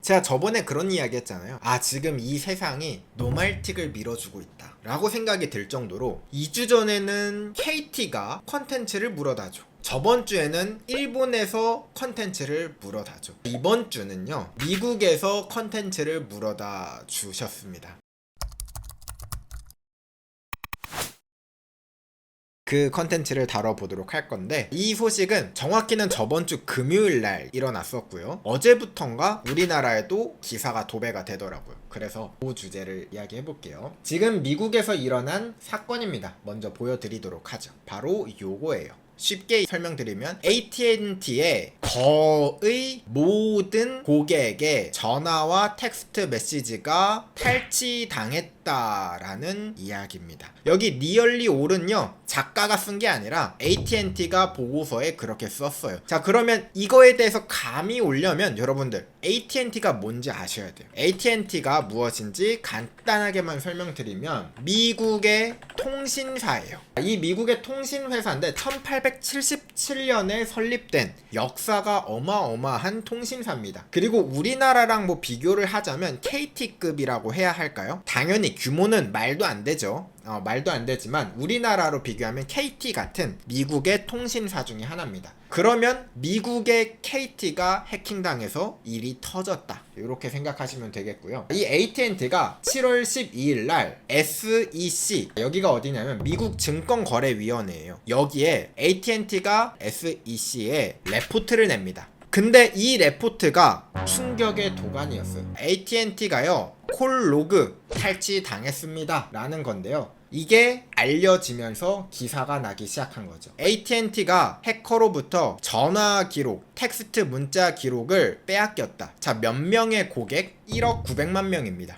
제가 저번에 그런 이야기 했잖아요. 아, 지금 이 세상이 노말틱을 밀어주고 있다 라고 생각이 들 정도로 2주 전에는 KT가 컨텐츠를 물어다줘. 저번 주에는 일본에서 컨텐츠를 물어다줘. 이번 주는요, 미국에서 컨텐츠를 물어다 주셨습니다. 그 컨텐츠를 다뤄보도록 할 건데, 이 소식은 정확히는 저번 주 금요일 날 일어났었고요. 어제부턴가 우리나라에도 기사가 도배가 되더라고요. 그래서 그 주제를 이야기해볼게요. 지금 미국에서 일어난 사건입니다. 먼저 보여드리도록 하죠. 바로 요거예요. 쉽게 설명드리면 AT&T의 거의 모든 고객의 전화와 텍스트 메시지가 탈취당했다라는 이야기입니다. 여기 니얼리 올은요, 작가가 쓴 게 아니라 AT&T가 보고서에 그렇게 썼어요. 자, 그러면 이거에 대해서 감이 오려면 여러분들 AT&T가 뭔지 아셔야 돼요. AT&T가 무엇인지 간단하게만 설명드리면 미국의 통신사예요. 이 미국의 통신회사인데 1877년에 설립된 역사가 어마어마한 통신사입니다. 그리고 우리나라랑 뭐 비교를 하자면 KT급이라고 해야 할까요? 당연히 규모는 말도 안 되죠. 말도 안 되지만 우리나라로 비교하면 KT 같은 미국의 통신사 중에 하나입니다. 그러면 미국의 KT가 해킹당해서 일이 터졌다, 이렇게 생각하시면 되겠고요. 이 AT&T가 7월 12일 날 SEC, 여기가 어디냐면 미국 증권거래위원회예요. 여기에 AT&T가 SEC에 레포트를 냅니다. 근데 이 레포트가 충격의 도가니였어요. AT&T가요, 콜 로그 탈취당했습니다 라는 건데요, 이게 알려지면서 기사가 나기 시작한 거죠. AT&T가 해커로부터 전화 기록, 텍스트 문자 기록을 빼앗겼다. 자, 몇 명의 고객? 1억 900만 명입니다.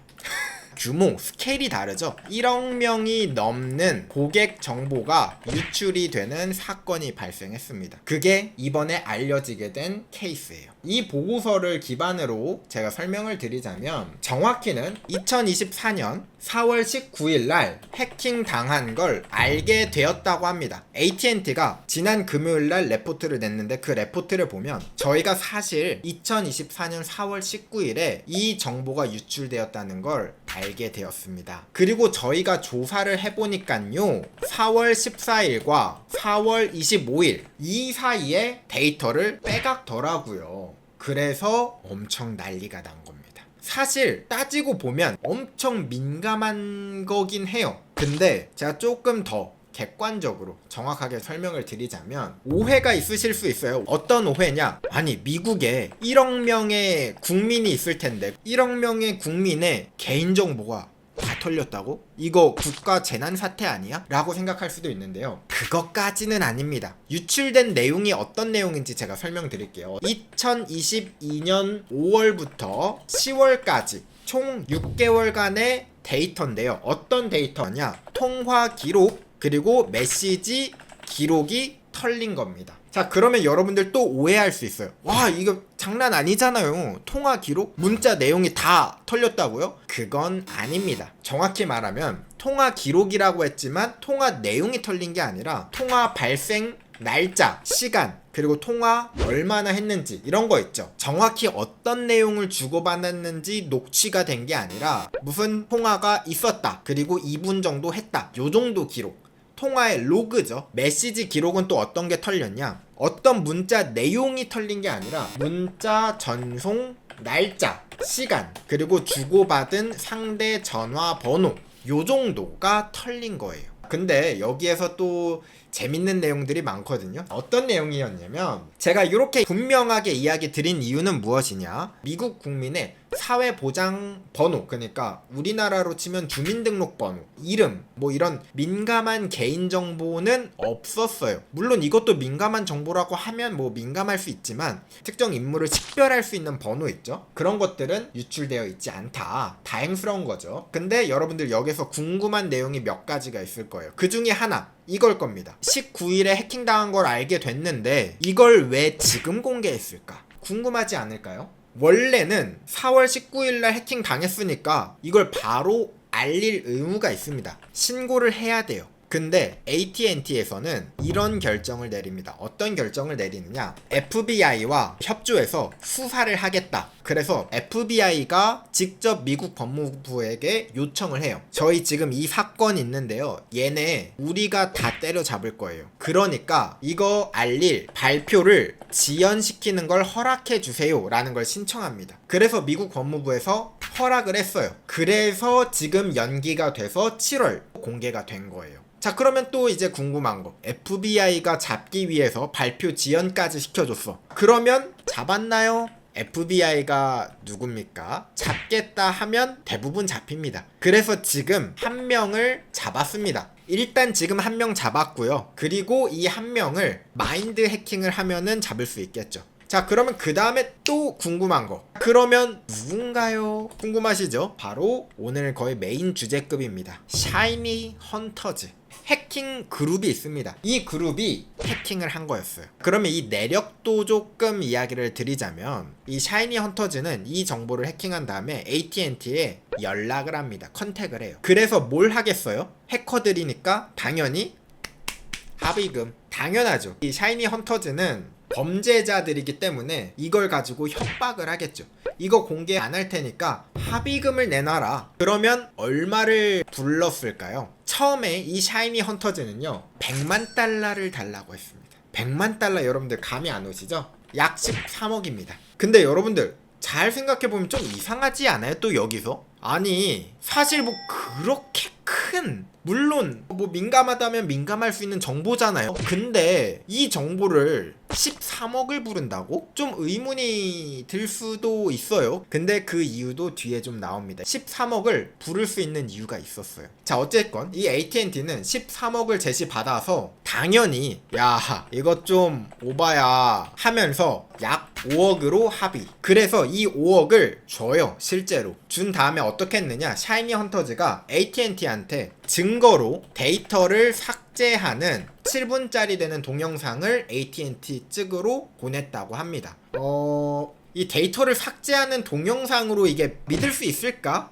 규모, 스케일이 다르죠. 1억 명이 넘는 고객 정보가 유출이 되는 사건이 발생했습니다. 그게 이번에 알려지게 된 케이스예요. 이 보고서를 기반으로 제가 설명을 드리자면, 정확히는 2024년 4월 19일 날 해킹 당한 걸 알게 되었다고 합니다. AT&T가 지난 금요일 날 레포트를 냈는데, 그 레포트를 보면 저희가 사실 2024년 4월 19일에 이 정보가 유출되었다는 걸 알게 되었습니다. 그리고 저희가 조사를 해보니까요, 4월 14일과 4월 25일 이 사이에 데이터를 빼갔더라고요. 그래서 엄청 난리가 난 겁니다. 사실 따지고 보면 엄청 민감한 거긴 해요. 근데 제가 조금 더 객관적으로 정확하게 설명을 드리자면 오해가 있으실 수 있어요. 어떤 오해냐? 아니, 미국에 1억 명의 국민이 있을 텐데 1억 명의 국민의 개인정보가 다 털렸다고? 이거 국가 재난사태 아니야? 라고 생각할 수도 있는데요, 그것까지는 아닙니다. 유출된 내용이 어떤 내용인지 제가 설명드릴게요. 2022년 5월부터 10월까지 총 6개월간의 데이터인데요, 어떤 데이터냐? 통화 기록 그리고 메시지 기록이 털린 겁니다. 자, 그러면 여러분들 또 오해할 수 있어요. 와, 이거 장난 아니잖아요. 통화 기록? 문자 내용이 다 털렸다고요? 그건 아닙니다. 정확히 말하면 통화 기록이라고 했지만 통화 내용이 털린 게 아니라 통화 발생 날짜, 시간, 그리고 통화 얼마나 했는지 이런 거 있죠. 정확히 어떤 내용을 주고받았는지 녹취가 된 게 아니라 무슨 통화가 있었다, 그리고 2분 정도 했다, 요 정도 기록. 통화의 로그죠. 메시지 기록은 또 어떤 게 털렸냐? 어떤 문자 내용이 털린 게 아니라 문자 전송 날짜, 시간, 그리고 주고받은 상대 전화 번호, 요 정도가 털린 거예요. 근데 여기에서 또 재밌는 내용들이 많거든요. 어떤 내용이었냐면, 제가 이렇게 분명하게 이야기 드린 이유는 무엇이냐? 미국 국민의 사회보장 번호, 그러니까 우리나라로 치면 주민등록번호, 이름, 뭐 이런 민감한 개인정보는 없었어요. 물론 이것도 민감한 정보라고 하면 뭐 민감할 수 있지만 특정 인물을 식별할 수 있는 번호 있죠? 그런 것들은 유출되어 있지 않다. 다행스러운 거죠. 근데 여러분들 여기서 궁금한 내용이 몇 가지가 있을 거예요. 그 중에 하나, 이걸 겁니다. 19일에 해킹당한 걸 알게 됐는데 이걸 왜 지금 공개했을까? 궁금하지 않을까요? 원래는 4월 19일날 해킹 당했으니까 이걸 바로 알릴 의무가 있습니다. 신고를 해야 돼요. 근데 AT&T에서는 이런 결정을 내립니다. 어떤 결정을 내리느냐? FBI와 협조해서 수사를 하겠다. 그래서 FBI가 직접 미국 법무부에게 요청을 해요. 저희 지금 이 사건 있는데요. 얘네 우리가 다 때려잡을 거예요. 그러니까 이거 알릴 발표를 지연시키는 걸 허락해 주세요 라는 걸 신청합니다. 그래서 미국 법무부에서 허락을 했어요. 그래서 지금 연기가 돼서 7월 공개가 된 거예요. 자, 그러면 또 이제 궁금한 거. FBI가 잡기 위해서 발표 지연까지 시켜줬어. 그러면 잡았나요? FBI가 누굽니까? 잡겠다 하면 대부분 잡힙니다. 그래서 지금 한 명을 잡았습니다. 일단 지금 한 명 잡았고요. 그리고 이 한 명을 마인드 해킹을 하면은 잡을 수 있겠죠. 자, 그러면 그 다음에 또 궁금한 거. 그러면 누군가요? 궁금하시죠? 바로 오늘 거의 메인 주제급입니다. 샤이니 헌터즈. 해킹 그룹이 있습니다. 이 그룹이 해킹을 한 거였어요. 그러면 이 내력도 조금 이야기를 드리자면 이 샤이니 헌터즈는 이 정보를 해킹한 다음에 AT&T에 연락을 합니다. 컨택을 해요. 그래서 뭘 하겠어요? 해커들이니까 당연히 합의금. 당연하죠. 이 샤이니 헌터즈는 범죄자들이기 때문에 이걸 가지고 협박을 하겠죠. 이거 공개 안 할 테니까 합의금을 내놔라. 그러면 얼마를 불렀을까요? 처음에 이 샤이니 헌터즈는요 100만 달러를 달라고 했습니다. 100만 달러 여러분들 감이 안 오시죠? 약 13억입니다. 근데 여러분들 잘 생각해보면 좀 이상하지 않아요? 또 여기서? 아니 사실 뭐 그렇게 큰 물론 뭐 민감하다면 민감할 수 있는 정보잖아요. 근데 이 정보를 13억을 부른다고? 좀 의문이 들 수도 있어요. 근데 그 이유도 뒤에 좀 나옵니다. 13억을 부를 수 있는 이유가 있었어요. 자, 어쨌건 이 AT&T는 13억을 제시받아서 당연히 야 이것 좀 오바야 하면서 약 5억으로 합의. 그래서 이 5억을 줘요. 실제로 준 다음에 어떻게 했느냐? 샤이니 헌터즈가 AT&T한테 증거로 데이터를 삭제하는 7분짜리 되는 동영상을 AT&T 측으로 보냈다고 합니다. 이 데이터를 삭제하는 동영상으로 이게 믿을 수 있을까?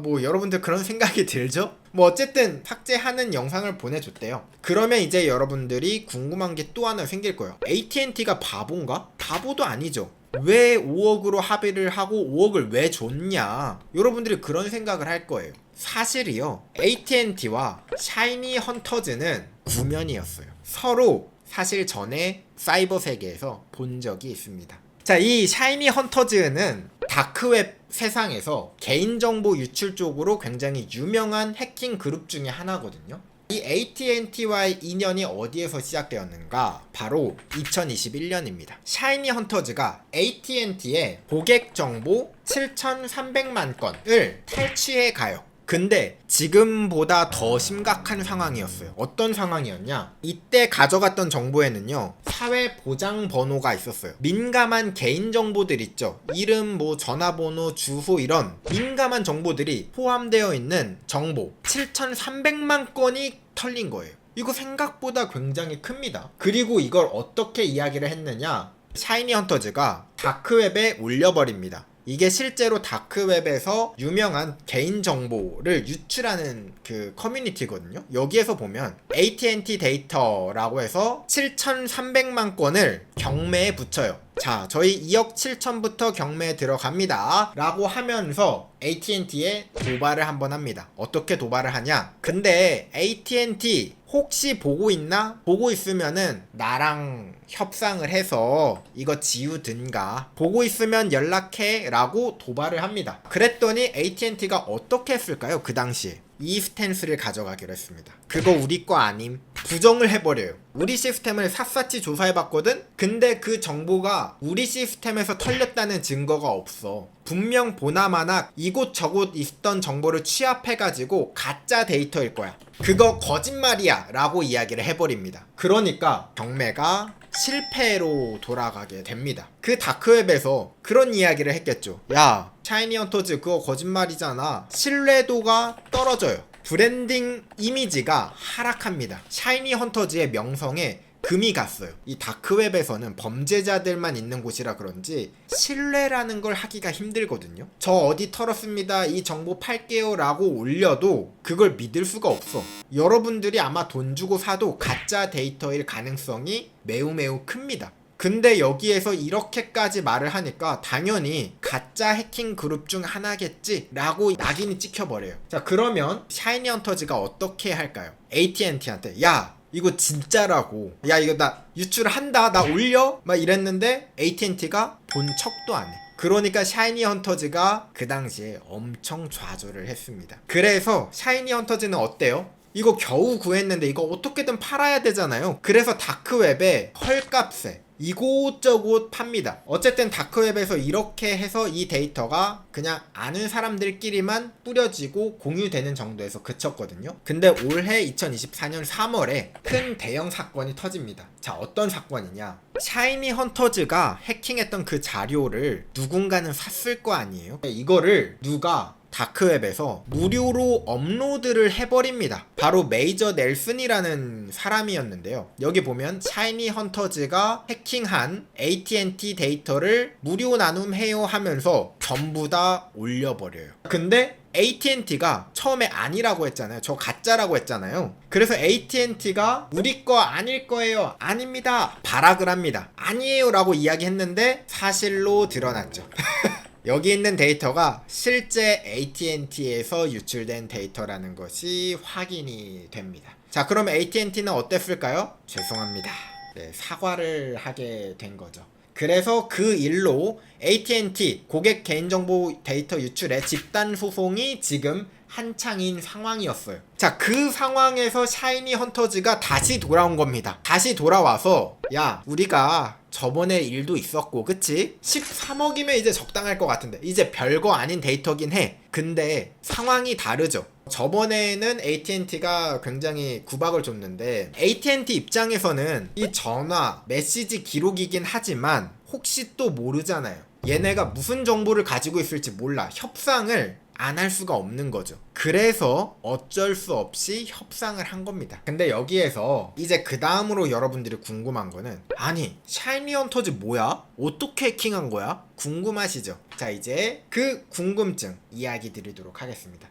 뭐 여러분들 그런 생각이 들죠? 뭐 어쨌든 삭제하는 영상을 보내줬대요. 그러면 이제 여러분들이 궁금한 게 또 하나 생길 거예요. AT&T가 바본가? 바보도 아니죠. 왜 5억으로 합의를 하고 5억을 왜 줬냐? 여러분들이 그런 생각을 할 거예요. 사실이요. AT&T와 샤이니 헌터즈는 구면이었어요. 서로 사실 전에 사이버 세계에서 본 적이 있습니다. 자, 이 샤이니 헌터즈는 다크웹 세상에서 개인정보 유출 쪽으로 굉장히 유명한 해킹 그룹 중에 하나거든요. 이 AT&T와의 인연이 어디에서 시작되었는가? 바로 2021년입니다. 샤이니 헌터즈가 AT&T의 고객 정보 7,300만 건을 탈취해 가요. 근데 지금보다 더 심각한 상황이었어요. 어떤 상황이었냐? 이때 가져갔던 정보에는요 사회보장번호가 있었어요. 민감한 개인정보들 있죠. 이름, 뭐 전화번호, 주소 이런 민감한 정보들이 포함되어 있는 정보 7,300만 건이 털린 거예요. 이거 생각보다 굉장히 큽니다. 그리고 이걸 어떻게 이야기를 했느냐? 샤이니 헌터즈가 다크웹에 올려버립니다. 이게 실제로 다크웹에서 유명한 개인정보를 유출하는 그 커뮤니티거든요. 여기에서 보면 AT&T 데이터라고 해서 7,300만 건을 경매에 붙여요. 자, 저희 2억 7천부터 경매에 들어갑니다 라고 하면서 AT&T에 도발을 한번 합니다. 어떻게 도발을 하냐? 근데 AT&T 혹시 보고 있나? 보고 있으면은 나랑 협상을 해서 이거 지우든가, 보고 있으면 연락해 라고 도발을 합니다. 그랬더니 AT&T가 어떻게 했을까요? 그 당시에 이 스탠스를 가져가기로 했습니다. 그거 우리 거 아님. 부정을 해버려요. 우리 시스템을 샅샅이 조사해봤거든? 근데 그 정보가 우리 시스템에서 털렸다는 증거가 없어. 분명 보나마나 이곳저곳 있던 정보를 취합해가지고 가짜 데이터일 거야. 그거 거짓말이야 라고 이야기를 해버립니다. 그러니까 경매가 실패로 돌아가게 됩니다. 그 다크웹에서 그런 이야기를 했겠죠. 야, 샤이니 헌터즈 그거 거짓말이잖아. 신뢰도가 떨어져요. 브랜딩 이미지가 하락합니다. 샤이니 헌터즈의 명성에 금이 갔어요. 이 다크웹에서는 범죄자들만 있는 곳이라 그런지 신뢰라는 걸 하기가 힘들거든요. 저 어디 털었습니다, 이 정보 팔게요 라고 올려도 그걸 믿을 수가 없어. 여러분들이 아마 돈 주고 사도 가짜 데이터일 가능성이 매우 매우 큽니다. 근데 여기에서 이렇게까지 말을 하니까 당연히 가짜 해킹 그룹 중 하나겠지 라고 낙인이 찍혀버려요. 자, 그러면 샤이니 헌터즈가 어떻게 할까요? AT&T한테 야 이거 진짜라고, 야 이거 나 유출한다, 나 올려? 막 이랬는데 AT&T가 본 척도 안 해. 그러니까 샤이니 헌터즈가 그 당시에 엄청 좌절을 했습니다. 그래서 샤이니 헌터즈는 어때요? 이거 겨우 구했는데 이거 어떻게든 팔아야 되잖아요. 그래서 다크웹에 헐값에 이곳저곳 팝니다. 어쨌든 다크웹에서 이렇게 해서 이 데이터가 그냥 아는 사람들끼리만 뿌려지고 공유되는 정도에서 그쳤거든요. 근데 올해 2024년 3월에 큰 대형 사건이 터집니다. 자, 어떤 사건이냐? 샤이니 헌터즈가 해킹했던 그 자료를 누군가는 샀을 거 아니에요? 이거를 누가 다크웹에서 무료로 업로드를 해버립니다. 바로 메이저 넬슨이라는 사람이었는데요. 여기 보면 샤이니 헌터즈가 해킹한 AT&T 데이터를 무료 나눔해요 하면서 전부 다 올려버려요. 근데 AT&T가 처음에 아니라고 했잖아요. 저 가짜라고 했잖아요. 그래서 AT&T가 우리 거 아닐 거예요, 아닙니다, 발악을 합니다. 아니에요 라고 이야기했는데 사실로 드러났죠. 여기 있는 데이터가 실제 AT&T에서 유출된 데이터라는 것이 확인이 됩니다. 자, 그럼 AT&T는 어땠을까요? 죄송합니다. 네, 사과를 하게 된 거죠. 그래서 그 일로 AT&T 고객 개인정보 데이터 유출의 집단 소송이 지금 한창인 상황이었어요. 자, 그 상황에서 샤이니 헌터즈가 다시 돌아온 겁니다. 다시 돌아와서 야 우리가 저번에 일도 있었고 그치? 13억이면 이제 적당할 것 같은데 이제 별거 아닌 데이터긴 해. 근데 상황이 다르죠. 저번에는 AT&T가 굉장히 구박을 줬는데 AT&T 입장에서는 이 전화, 메시지 기록이긴 하지만 혹시 또 모르잖아요. 얘네가 무슨 정보를 가지고 있을지 몰라. 협상을 안 할 수가 없는 거죠. 그래서 어쩔 수 없이 협상을 한 겁니다. 근데 여기에서 이제 그 다음으로 여러분들이 궁금한 거는 아니 샤이니 헌터즈 뭐야? 어떻게 해킹한 거야? 궁금하시죠? 자, 이제 그 궁금증 이야기 드리도록 하겠습니다.